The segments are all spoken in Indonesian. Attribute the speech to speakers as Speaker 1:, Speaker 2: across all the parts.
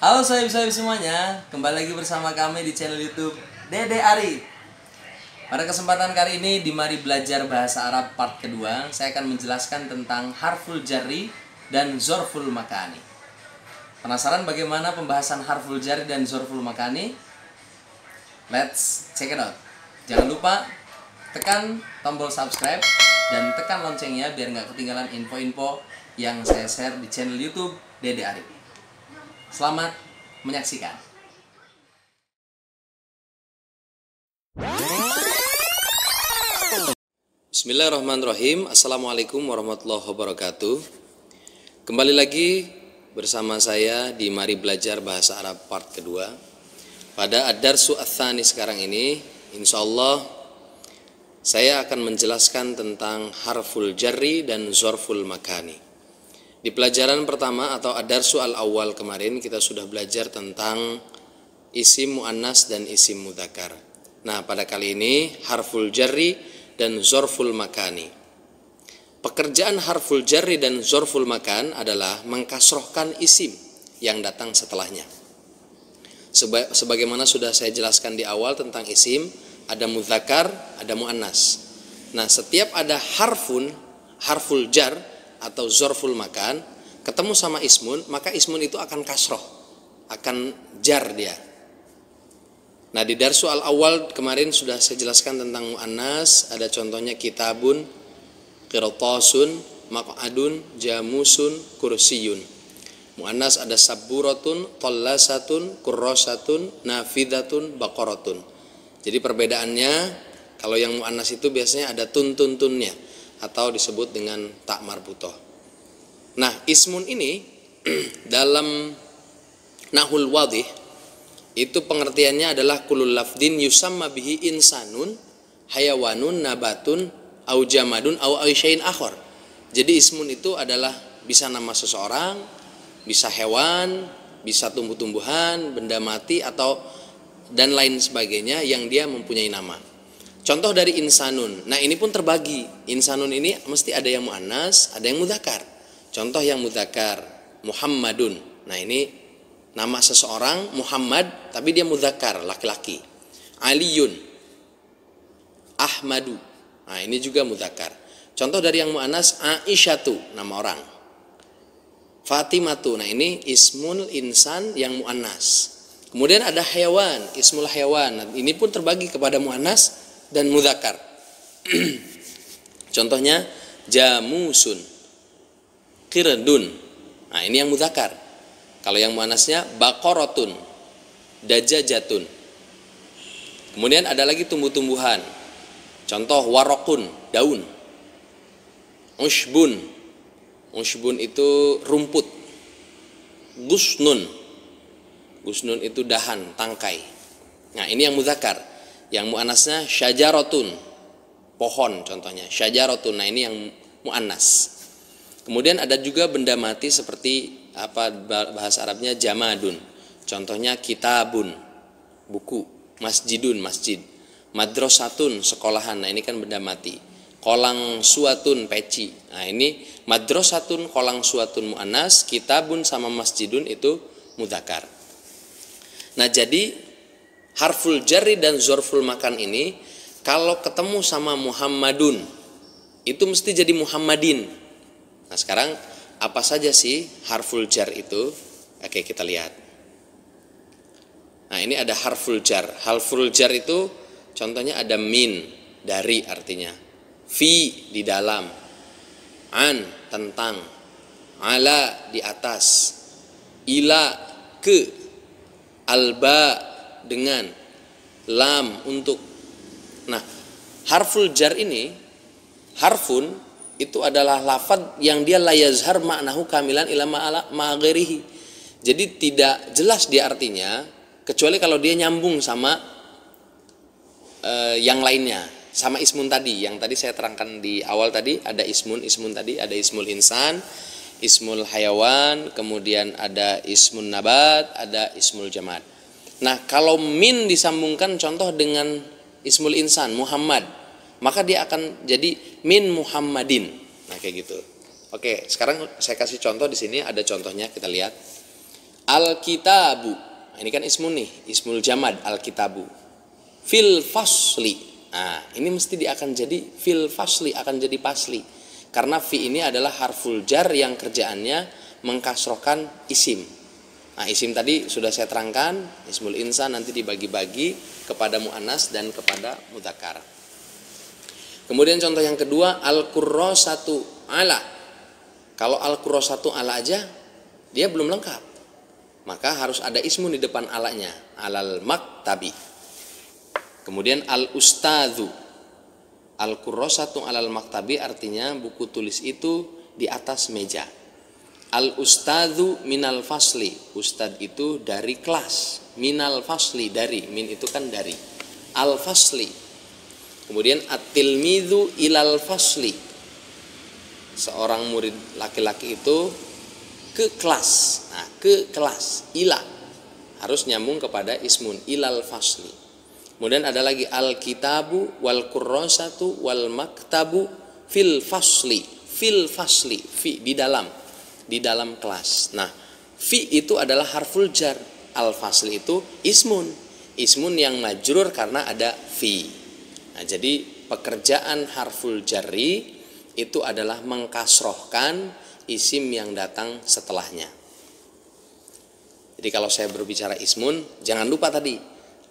Speaker 1: Halo sohib-sohib semuanya, kembali lagi bersama kami di channel YouTube Dede Ari. Pada kesempatan kali ini di Mari Belajar Bahasa Arab part kedua, saya akan menjelaskan tentang harful jarri dan zorful makani. Penasaran bagaimana pembahasan harful jarri dan zorful makani? Let's check it out. Jangan lupa tekan tombol subscribe dan tekan loncengnya biar nggak ketinggalan info-info yang saya share di channel YouTube Dede Ari. Selamat menyaksikan. Bismillahirrahmanirrahim. Assalamualaikum warahmatullahi wabarakatuh. Kembali lagi bersama saya di Mari Belajar Bahasa Arab part kedua. Pada ad-darsu ats-tsani sekarang ini, insyaallah saya akan menjelaskan tentang harful jarri dan zorful makani. Di pelajaran pertama atau ad-darsu al-awwal kemarin kita sudah belajar tentang isim muannas dan isim mudzakkar. Nah, pada kali ini harful jarri dan zorful makani. Pekerjaan harful jarri dan zorful makan adalah mengkasrohkan isim yang datang setelahnya. Sebagaimana sudah saya jelaskan di awal tentang isim, ada mudzakkar, ada muannas. Nah, setiap ada harful jar atau zorful makan ketemu sama ismun, maka ismun itu akan kasroh, akan jar dia. Nah, di darsu al-awwal kemarin sudah saya jelaskan tentang muannas, ada contohnya kitabun, qirtasun, maq'adun, jamusun, kursiyun. Muannas ada saburatun, tallasatun, kurrasatun, nafidatun, baqaratun. Jadi perbedaannya, kalau yang muannas itu biasanya ada tun-tun-tunnya atau disebut dengan tak marbutoh. Nah, ismun ini dalam nahul wadih itu pengertiannya adalah kulul lafdin yusamma bihi insanun, hayawanun, nabatun, au jamadun, au aisya'in akhar. Jadi ismun itu adalah bisa nama seseorang, bisa hewan, bisa tumbuh-tumbuhan, benda mati atau dan lain sebagainya yang dia mempunyai nama. Contoh dari insanun. Nah, ini pun terbagi. Insanun ini mesti ada yang muannas, ada yang mudzakkar. Contoh yang mudzakkar, Muhammadun. Nah, ini nama seseorang Muhammad tapi dia mudzakkar, laki-laki. Aliyun, Ahmadu. Nah, ini juga mudzakkar. Contoh dari yang muannas, Aisyatu, nama orang. Fatimatu. Nah, ini ismul insan yang muannas. Kemudian ada hewan, ismul hewan. Nah, ini pun terbagi kepada muannas dan mudzakkar. Contohnya jamusun, qirdun. Nah, ini yang mudzakkar. Kalau yang muannasnya baqaratun, dajajatun. Kemudian ada lagi tumbuh-tumbuhan. Contoh waraqun, daun. Ushbun. Ushbun itu rumput. Gusnun. Gusnun itu dahan, tangkai. Nah, ini yang mudzakkar. Yang muannasnya syajaratun, pohon contohnya, syajaratun. Nah, ini yang muannas. Kemudian ada juga benda mati seperti bahasa Arabnya jamadun. Contohnya kitabun, buku, masjidun, masjid, madrasatun, sekolahan. Nah, ini kan benda mati. Kolang suatun, peci. Nah, ini madrasatun, kolang suatun muannas, kitabun sama masjidun itu mudzakkar. Nah, jadi harful jarri dan zorful makan ini kalau ketemu sama Muhammadun itu mesti jadi Muhammadin. Nah, sekarang apa saja sih harful jar itu? Oke, kita lihat. Nah, ini ada harful jar. Harful jar itu contohnya ada min, dari artinya. Fi, di dalam. An, tentang. Ala, di atas. Ila, ke. Alba, dengan. Lam, untuk. Nah, harful jar ini, harfun itu adalah lafaz yang dia la yazhar ma'nahu kamilan ila ma'aghairihi. Jadi tidak jelas dia artinya kecuali kalau dia nyambung sama yang lainnya, sama ismun tadi yang tadi saya terangkan di awal tadi. Ada ismun tadi, ada ismul insan, ismul hayawan, kemudian ada ismun nabat, ada ismul jamad. Nah, kalau min disambungkan contoh dengan ismul insan Muhammad, maka dia akan jadi min Muhammadin. Nah, kayak gitu. Oke, sekarang saya kasih contoh di sini, ada contohnya, kita lihat. Al-kitabu. Nah, ini kan ismun nih, ismul jamad al-kitabu. Fil fasli. Nah, ini mesti akan jadi fil fasli, akan jadi pasli. Karena fi ini adalah harful jar yang kerjaannya mengkasrohkan isim. Nah, isim tadi sudah saya terangkan, ismul insan nanti dibagi-bagi kepada muannas dan kepada mudzakkar. Kemudian contoh yang kedua, al-kurrasatu ala. Kalau al-kurrasatu ala aja dia belum lengkap. Maka harus ada ismun di depan alanya, alal maktabi. Kemudian al-ustadzu. Al-kurrasatu alal maktabi artinya buku tulis itu di atas meja. Al-ustadzu minal fasli. Ustad itu dari kelas. Minal fasli, dari. Min itu kan dari. Al-fasli. Kemudian at-tilmidzu ilal fasli. Seorang murid laki-laki itu ke kelas. Nah, ke kelas. Ila. Harus nyambung kepada ismun. Ilal fasli. Kemudian ada lagi al-kitabu wal kurrasatu wal maktabu fil fasli. Fil fasli. Fi, di dalam kelas. Nah, fi itu adalah harful jar. Al-fasli itu ismun. Ismun yang majrur karena ada fi. Nah, jadi pekerjaan harful jarri itu adalah mengkasrohkan isim yang datang setelahnya. Jadi kalau saya berbicara ismun, jangan lupa tadi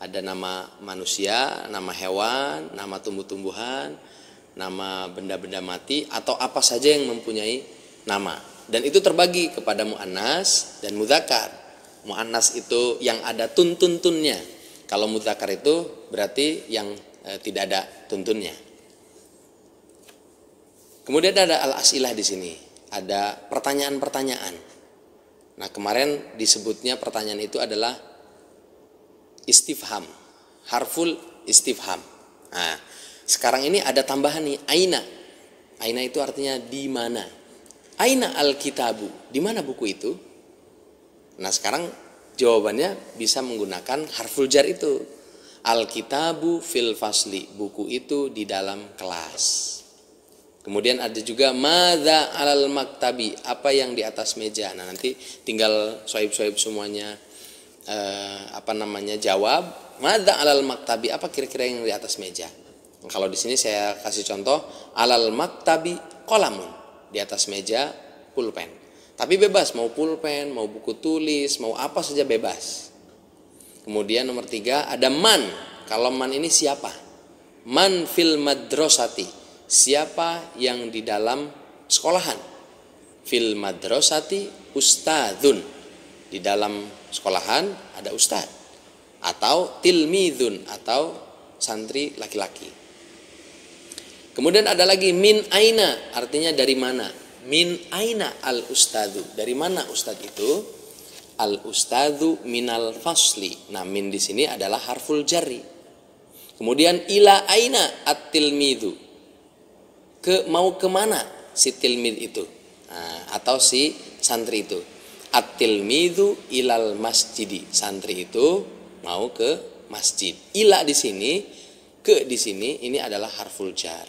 Speaker 1: ada nama manusia, nama hewan, nama tumbuh-tumbuhan, nama benda-benda mati, atau apa saja yang mempunyai nama. Dan itu terbagi kepada muannas dan mudzakkar. Muannas itu yang ada tuntun-tunnya. Kalau mudzakkar itu berarti yang tidak ada tuntunnya. Kemudian ada al-as'ilah di sini. Ada pertanyaan-pertanyaan. Nah, kemarin disebutnya pertanyaan itu adalah istifham, harful istifham. Nah, sekarang ini ada tambahan nih, aina. Aina itu artinya di mana. Aina al-kitabu, di mana buku itu? Nah, sekarang jawabannya bisa menggunakan harful jar itu. Al-kitabu fil fasli, buku itu di dalam kelas. Kemudian ada juga madza alal maktabi, apa yang di atas meja. Nah, nanti tinggal swipe semuanya jawab madza alal maktabi, apa kira-kira yang di atas meja. Nah, kalau di sini saya kasih contoh alal maktabi qalamun, di atas meja pulpen. Tapi bebas, mau pulpen, mau buku tulis, mau apa saja bebas. Kemudian nomor 3 ada man. Kalau man ini siapa? Man fil madrasati, siapa yang di dalam sekolahan. Fil madrasati ustadzun, di dalam sekolahan ada ustad, atau tilmidun, atau santri laki-laki. Kemudian ada lagi min aina, artinya dari mana. Min aina al ustadu, dari mana ustad itu. Al ustadu minal fasli. Nah, min di sini adalah harful jarri. Kemudian ila aina at tilmidu, mau kemana si tilmid itu, nah, atau si santri itu. At-tilmidzu ilal masjidi, santri itu mau ke masjid. Ila di sini, ke di sini, ini adalah harful jar.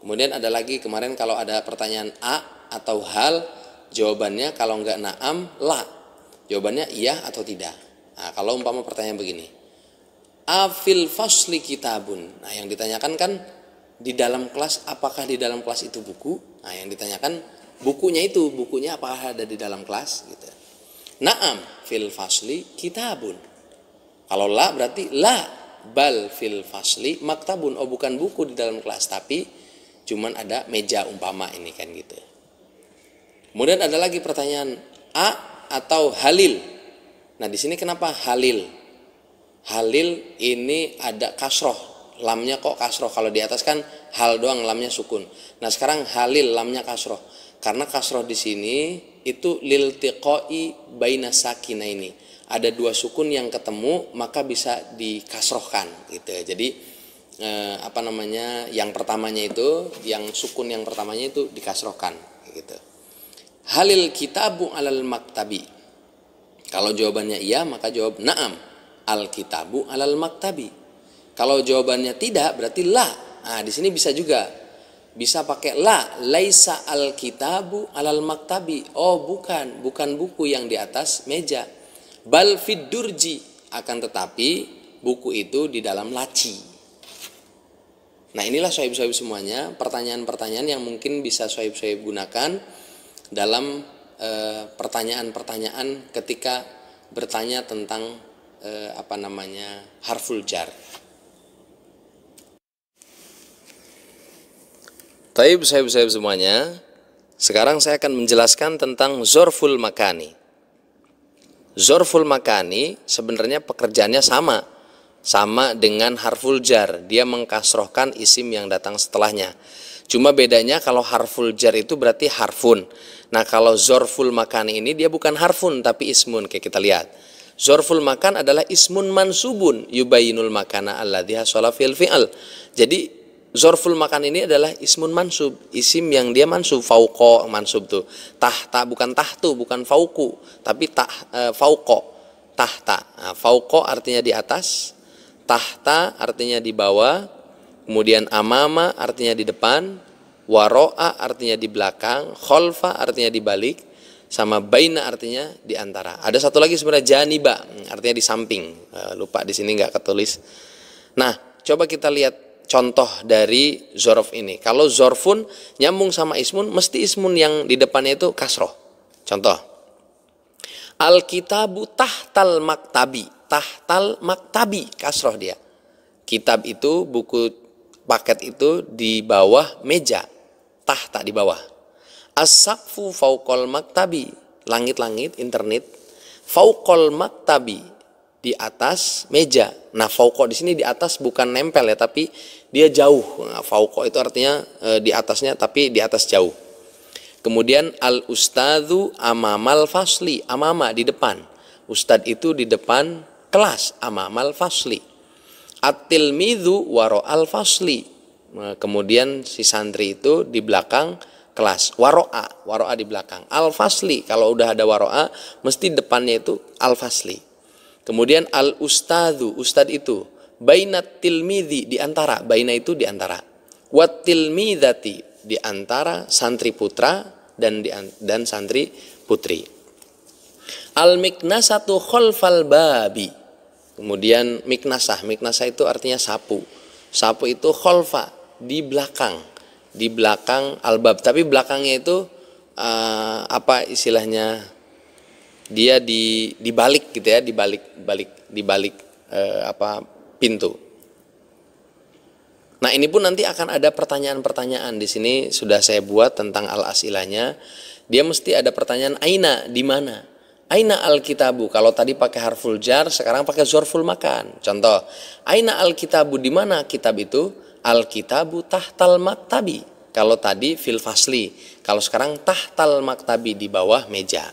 Speaker 1: Kemudian ada lagi kemarin kalau ada pertanyaan a atau hal, jawabannya kalau enggak na'am, la. Jawabannya iya atau tidak. Nah, kalau umpama pertanyaan begini, afil fasli kitabun. Nah, yang ditanyakan kan di dalam kelas, apakah di dalam kelas itu buku? Nah, yang ditanyakan bukunya itu, bukunya apakah ada di dalam kelas gitu. Na'am fil fasli kitabun. Kalau la berarti la, bal fil fasli maktabun. Oh, bukan buku di dalam kelas, tapi cuman ada meja umpama ini kan gitu. Kemudian ada lagi pertanyaan a atau halil. Nah, di sini kenapa halil? Halil ini ada kasroh, lamnya kok kasroh. Kalau di atas kan hal doang, lamnya sukun. Nah, sekarang halil, lamnya kasroh. Karena kasroh di sini itu liltiqai baina sakinaini. Ada dua sukun yang ketemu, maka bisa dikasrohkan gitu. Jadi yang pertamanya itu, yang sukun yang pertamanya itu dikasrohkan gitu. Halil kitabu alal maktabi. Kalau jawabannya iya, maka jawab na'am. Al kitabu alal maktabi. Kalau jawabannya tidak, berarti la. Nah, di sini bisa juga. Bisa pakai la, laisa al kitabu alal maktabi. Oh, bukan buku yang di atas meja. Bal fid durji, akan tetapi buku itu di dalam laci. Nah, inilah sohib-sohib semuanya, pertanyaan-pertanyaan yang mungkin bisa sohib-sohib gunakan dalam pertanyaan-pertanyaan ketika bertanya tentang harful jar. Taib sohib-sohib semuanya, sekarang saya akan menjelaskan tentang zorful makani. Zorful makani sebenarnya pekerjaannya sama dengan harful jar. Dia mengkasrohkan isim yang datang setelahnya. Cuma bedanya kalau harful jar itu berarti harfun. Nah, kalau zorful makani ini dia bukan harfun tapi ismun, kayak kita lihat. Zorful makan adalah ismun mansubun yubayinul makana alladhi hasala fil fi'al. Jadi zorful makan ini adalah ismun mansub, isim yang dia mansub, fauqo mansub tuh. Tahta bukan tahtu, bukan fauku, tapi fauqo, tahta. Nah, fauqo artinya di atas, tahta artinya di bawah, kemudian amama artinya di depan, waro'a artinya di belakang, kholfa artinya di balik, sama baina artinya di antara. Ada satu lagi sebenarnya janiba, artinya di samping. Lupa di sini nggak ketulis. Nah, coba kita lihat contoh dari zorof ini. Kalau zorfun nyambung sama ismun, mesti ismun yang di depannya itu kasroh. Contoh, Alkitabu tahtal maktabi. Tahtal maktabi, kasroh dia. Kitab itu, buku paket itu di bawah meja. Tahta di bawah. As-saqfu fauqal maktabi. Langit-langit, internet. Fauqal maktabi, di atas meja. Nah, fauqo di sini di atas bukan nempel ya, tapi dia jauh. Nah, fauqo itu artinya di atasnya, tapi di atas jauh. Kemudian al ustadzu amamal fasli, amama di depan. Ustad itu di depan kelas, amamal fasli. At-tilmidzu waro al fasli. Nah, kemudian si santri itu di belakang kelas. Waro'a di belakang. Al fasli, kalau udah ada waro'a mesti depannya itu al fasli. Kemudian al ustadzu, ustad itu bainat tilmidzi, di antara, baina itu di antara, wat tilmidzati, di antara santri putra dan santri putri. Al miknasatu khalfal babi. Kemudian miknasah itu artinya sapu. Sapu itu khalfa, di belakang al-bab, tapi belakangnya itu apa istilahnya? Dia di balik gitu ya, di balik pintu. Nah, ini pun nanti akan ada pertanyaan-pertanyaan. Di sini sudah saya buat tentang al-asilahnya. Dia mesti ada pertanyaan aina, di mana? Aina al-kitabu, kalau tadi pakai harful jar, sekarang pakai zorful makan. Contoh, aina al-kitabu, di mana kitab itu? Al-kitabu tahtal maktabi. Kalau tadi fil fasli, kalau sekarang tahtal maktabi, di bawah meja.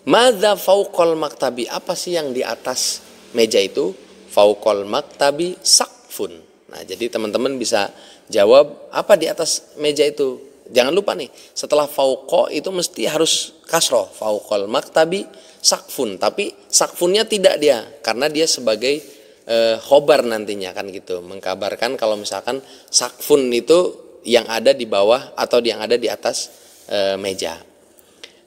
Speaker 1: Madza fauqal maktabi, apa sih yang di atas meja itu? Fauqal maktabi saqfun. Nah, jadi teman-teman bisa jawab apa di atas meja itu. Jangan lupa nih, setelah fauqa itu mesti harus kasroh. Fauqal maktabi saqfun, tapi saqfunnya tidak dia, karena dia sebagai khobar nantinya kan gitu, mengkabarkan kalau misalkan saqfun itu yang ada di bawah atau yang ada di atas meja.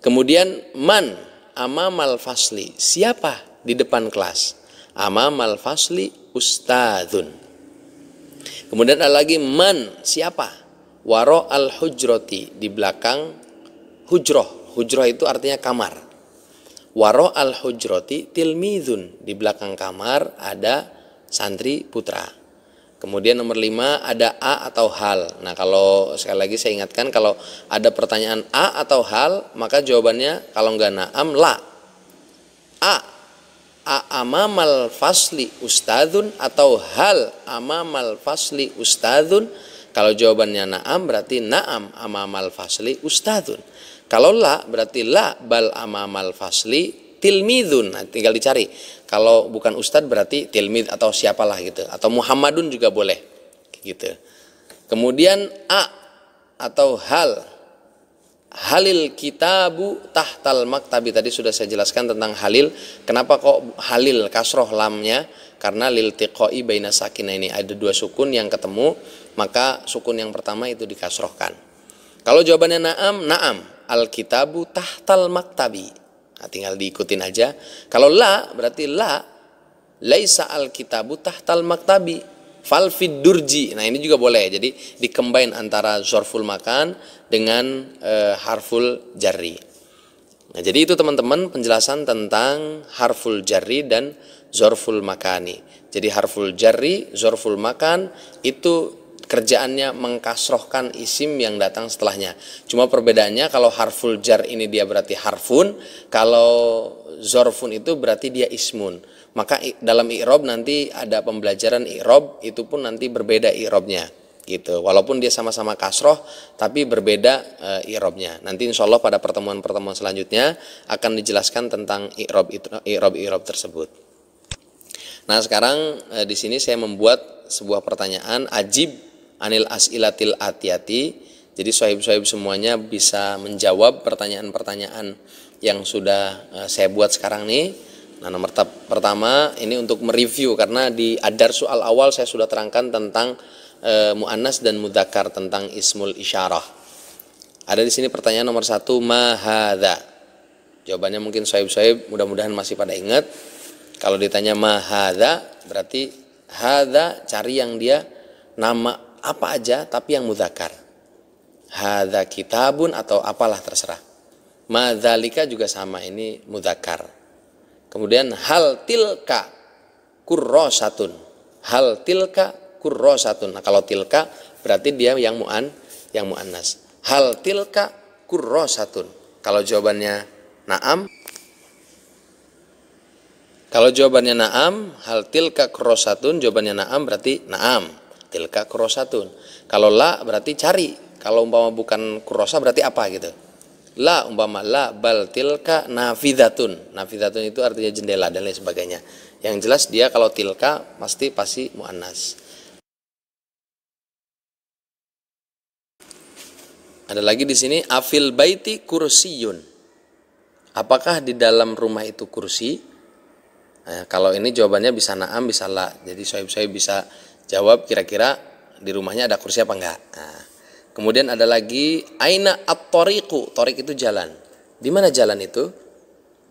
Speaker 1: Kemudian man amamal fasli, siapa di depan kelas? Amamal fasli ustadzun. Kemudian ada lagi man, siapa? Waro al hujroti, di belakang hujroh. Hujroh itu artinya kamar. Waro al hujroti tilmidun, di belakang kamar ada santri putra. Kemudian nomor 5 ada a atau hal. Nah, kalau sekali lagi saya ingatkan, kalau ada pertanyaan a atau hal, maka jawabannya kalau enggak na'am, la. A amamal fasli ustadzun, atau hal amamal fasli ustadzun. Kalau jawabannya na'am berarti na'am amamal fasli ustadzun. Kalau la berarti la bal amamal fasli tilmidun. Nah, tinggal dicari. Kalau bukan ustadz berarti tilmid atau siapalah gitu. Atau Muhammadun juga boleh gitu. Kemudian a atau hal. Halil kitabu tahtal maktabi, tadi sudah saya jelaskan tentang halil. Kenapa kok halil kasroh lamnya? Karena liltiqoi baina sakinaini, ada dua sukun yang ketemu, maka sukun yang pertama itu dikasrohkan. Kalau jawabannya na'am, na'am al kitabu tahtal maktabi. Nah, tinggal diikutin aja. Kalau la berarti la laisa al-kitabu tahtal maktabi fal fid durji. Nah, ini juga boleh. Jadi dicombine antara zorful makan dengan harful jarri. Nah, jadi itu teman-teman penjelasan tentang harful jarri dan zorful makani. Jadi harful jarri, zorful makan itu kerjaannya mengkasrohkan isim yang datang setelahnya. Cuma perbedaannya kalau harful jar ini dia berarti harfun, kalau zorfun itu berarti dia ismun. Maka dalam i'rob nanti ada pembelajaran i'rob, itu pun nanti berbeda i'robnya gitu. Walaupun dia sama-sama kasroh tapi berbeda i'robnya. Nanti insya Allah pada pertemuan-pertemuan selanjutnya akan dijelaskan tentang i'rob tersebut. Nah, sekarang di sini saya membuat sebuah pertanyaan ajib anil as'ilatil atiyati. Jadi sohib-sohib semuanya bisa menjawab pertanyaan-pertanyaan yang sudah saya buat sekarang nih. Nah, nomor pertama ini untuk mereview, karena di adar soal awal saya sudah terangkan tentang mu'annas dan mudzakkar, tentang ismul isyarah. Ada di sini pertanyaan nomor 1, ma hadza. Jawabannya mungkin sohib-sohib mudah-mudahan masih pada ingat. Kalau ditanya ma hadza berarti hadza cari yang dia nama apa aja tapi yang mudzakkar. Hadza kitabun atau apalah terserah. Ma dzalika juga sama, ini mudzakkar. Kemudian hal tilka kurrosatun. Hal tilka kurrosatun. Nah, kalau tilka berarti dia yang muannas. Hal tilka kurrosatun. Kalau jawabannya na'am. Kalau jawabannya na'am, hal tilka kurrosatun, jawabannya na'am berarti na'am. Tilka kurrosatun. Kalau la berarti cari. Kalau umpama bukan kurrosa berarti apa gitu. La umpama la bal tilka nafidatun. Nafidatun itu artinya jendela dan lain sebagainya. Yang jelas dia kalau tilka pasti muannas. Ada lagi di sini afil baiti kursiyun. Apakah di dalam rumah itu kursi? Nah, kalau ini jawabannya bisa na'am bisa la. Jadi saya bisa jawab kira-kira di rumahnya ada kursi apa enggak. Nah, kemudian ada lagi aina at-tariqu. Tariq itu jalan. Di mana jalan itu?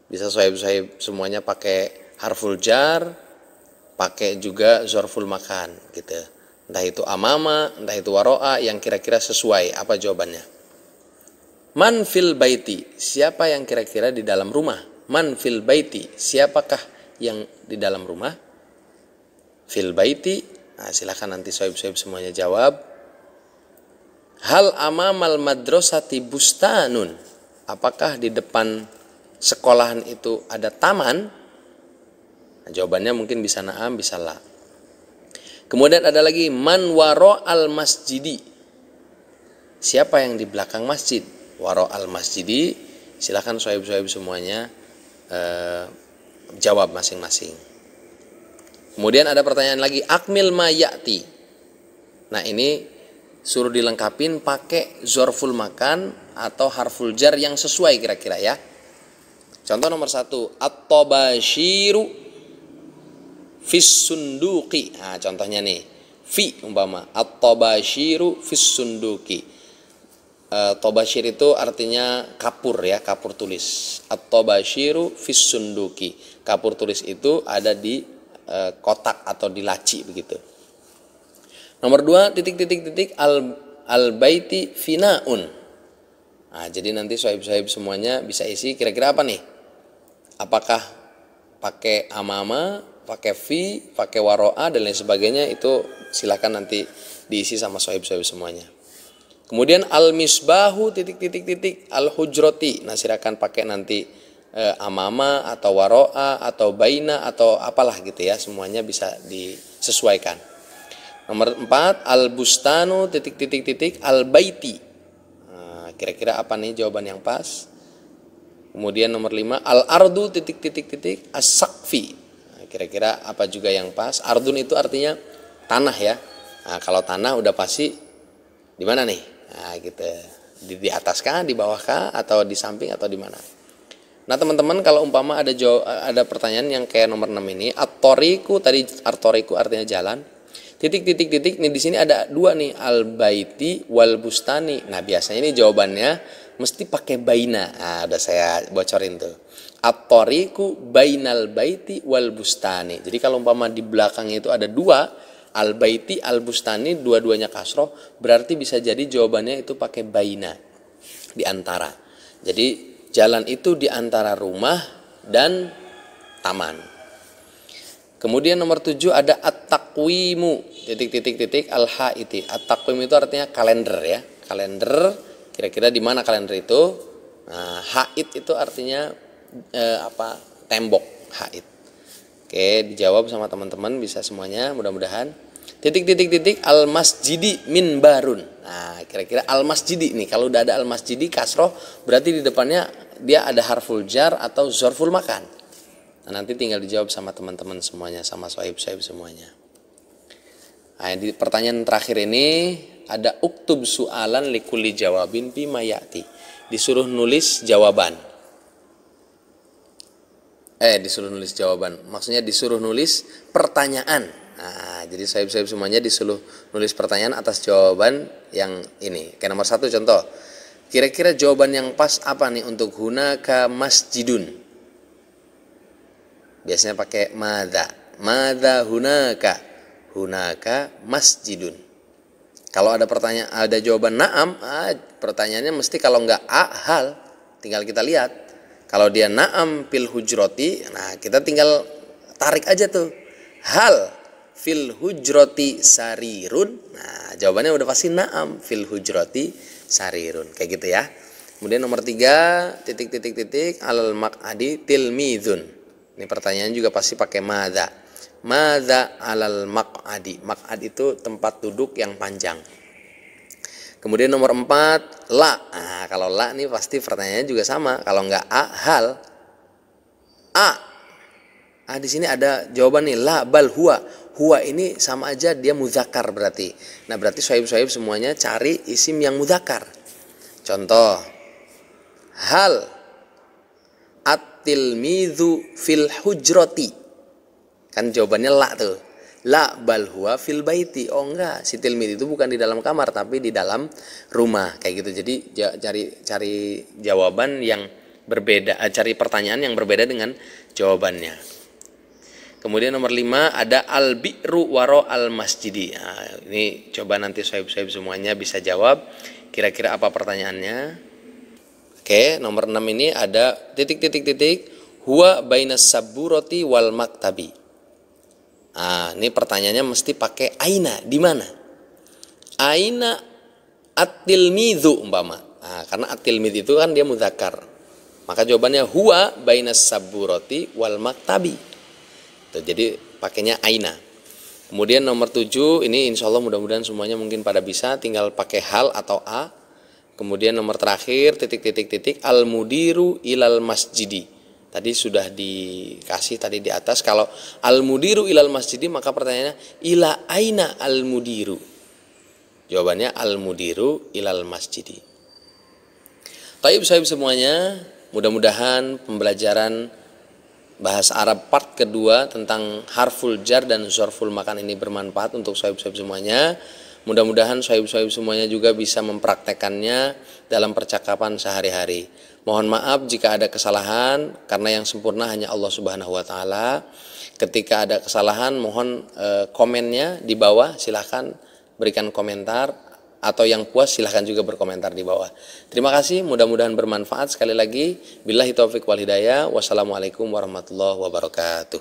Speaker 1: Bisa sohib-sohib semuanya pakai harful jar, pakai juga zorful makan gitu. Entah itu amama, entah itu waro'a, yang kira-kira sesuai. Apa jawabannya? Man fil baiti. Siapa yang kira-kira di dalam rumah? Man fil baiti. Siapakah yang di dalam rumah? Fil baiti. Nah, silakan nanti sohib-sohib semuanya jawab. Hal amamal madrasati bustanun. Apakah di depan sekolahan itu ada taman? Nah, jawabannya mungkin bisa na'am, bisa la. Kemudian ada lagi man waro al masjidi. Siapa yang di belakang masjid? Waro al masjidi. Silakan sohib-sohib semuanya jawab masing-masing. Kemudian ada pertanyaan lagi, akmil ma ya'ti. Nah, ini suruh dilengkapin pakai zorful makan atau harful jar yang sesuai kira-kira ya. Contoh nomor 1, at-tabashiru fis sunduqi. Nah, contohnya nih, fi umpama at-tabashiru fis sunduqi. Tabashir itu artinya kapur ya, kapur tulis. At-tabashiru fis sunduqi. Kapur tulis itu ada di kotak atau di laci begitu. Nomor 2, titik al baiti finaun. Nah, jadi nanti sohib-sohib semuanya bisa isi kira-kira apa nih? Apakah pakai amama, pakai fi, pakai waro'a dan lain sebagainya, itu silakan nanti diisi sama sohib-sohib semuanya. Kemudian al misbahu al hujroti. Nah, silakan pakai nanti amama atau waro'a atau baina atau apalah gitu ya, semuanya bisa disesuaikan. Nomor 4, al bustanu al baiti. Nah, kira-kira apa nih jawaban yang pas? Kemudian nomor 5, al ardu as sakfi. Nah, kira-kira apa juga yang pas? Ardun itu artinya tanah ya. Nah, kalau tanah udah pasti di mana nih? Nah, gitu. Di atas kah, di bawah kah, atau di samping atau di mana? Nah, teman-teman, kalau umpama ada pertanyaan yang kayak nomor 6 ini, at-tariqu tadi, at-tariqu artinya jalan. Nih di sini ada 2 nih, al-baiti wal bustani. Nah, biasanya ini jawabannya mesti pakai baina. Nah, udah saya bocorin tuh. At-tariqu bainal baiti wal bustani. Jadi kalau umpama di belakangnya itu ada dua, al baiti al bustani, dua-duanya kasroh, berarti bisa jadi jawabannya itu pakai baina, di antara. Jadi jalan itu di antara rumah dan taman. Kemudian nomor 7 ada at-taqwimu titik al-haiti. At-taqwim itu artinya kalender ya. Kalender, kira-kira di mana kalender itu? Nah, hait itu artinya tembok, hait. Oke, dijawab sama teman-teman bisa semuanya mudah-mudahan. Titik al-masjidi minbarun. Nah, kira-kira al-masjidi nih, kalau udah ada al-masjidi kasroh berarti di depannya dia ada harful jar atau zorful makan. Nah, nanti tinggal dijawab sama teman-teman semuanya, sama sohib-sohib semuanya. Nah, di pertanyaan terakhir ini ada uktub su'alan likulli jawabin bima ya'ti. Disuruh nulis jawaban. Disuruh nulis jawaban. Maksudnya disuruh nulis pertanyaan. Nah, jadi sohib-sohib semuanya disuruh nulis pertanyaan atas jawaban yang ini. Kayak nomor 1 contoh. Kira-kira jawaban yang pas apa nih untuk hunaka masjidun? Biasanya pakai madza. Madza hunaka? Hunaka masjidun. Kalau ada pertanyaan, ada jawaban na'am, pertanyaannya mesti kalau enggak hal, tinggal kita lihat. Kalau dia na'am fil hujroti, nah kita tinggal tarik aja tuh. Hal fil hujroti sarirun. Nah, jawabannya udah pasti na'am fil hujroti sarirun. Kayak gitu ya. Kemudian nomor 3 alal maq'adi tilmidun. Ini pertanyaan juga pasti pakai madza. Madza alal maq'adi. Maq'ad itu tempat duduk yang panjang. Kemudian nomor 4 la. Nah, kalau la nih pasti pertanyaannya juga sama. Kalau enggak hal. Di sini ada jawaban nih la bal huwa. Huwa ini sama aja dia muzakkar berarti. Nah, berarti sohib-sohib semuanya cari isim yang muzakkar. Contoh. Hal at-tilmidzu fil hujrati. Kan jawabannya la tuh. La bal huwa fil baiti. Oh enggak, si tilmid itu bukan di dalam kamar tapi di dalam rumah. Kayak gitu. Jadi cari jawaban yang berbeda, cari pertanyaan yang berbeda dengan jawabannya. Kemudian nomor 5 ada al-bi'ru waro al-masjidi. Nah, ini coba nanti sohib-sohib semuanya bisa jawab. Kira-kira apa pertanyaannya? Oke, nomor 6 ini ada huwa bainas saburoti wal maktabi. Nah, ini pertanyaannya mesti pakai aina, di mana? Aina at-tilmidzu umpama. Nah, karena at-tilmidz itu kan dia mudzakkar. Maka jawabannya huwa bainas saburoti wal maktabi. Tuh, jadi pakainya aina. Kemudian nomor 7 ini insya Allah mudah-mudahan semuanya mungkin pada bisa, tinggal pakai hal atau a. Kemudian nomor terakhir al-mudiru ilal masjidi. Tadi sudah dikasih tadi di atas. Kalau al-mudiru ilal masjidi maka pertanyaannya ila aina al-mudiru. Jawabannya al-mudiru ilal masjidi. Taib sahib semuanya, mudah-mudahan pembelajaran bahasa Arab part kedua tentang harful jar dan zorful makan ini bermanfaat untuk sahib-sahib semuanya. Mudah-mudahan sahib-sahib semuanya juga bisa mempraktekannya dalam percakapan sehari-hari. Mohon maaf jika ada kesalahan, karena yang sempurna hanya Allah Subhanahu wa taala. Ketika ada kesalahan, mohon komennya di bawah, silahkan berikan komentar, atau yang puas silahkan juga berkomentar di bawah. Terima kasih, mudah-mudahan bermanfaat. Sekali lagi, billahi taufiq wal hidayah. Wassalamualaikum warahmatullahi wabarakatuh.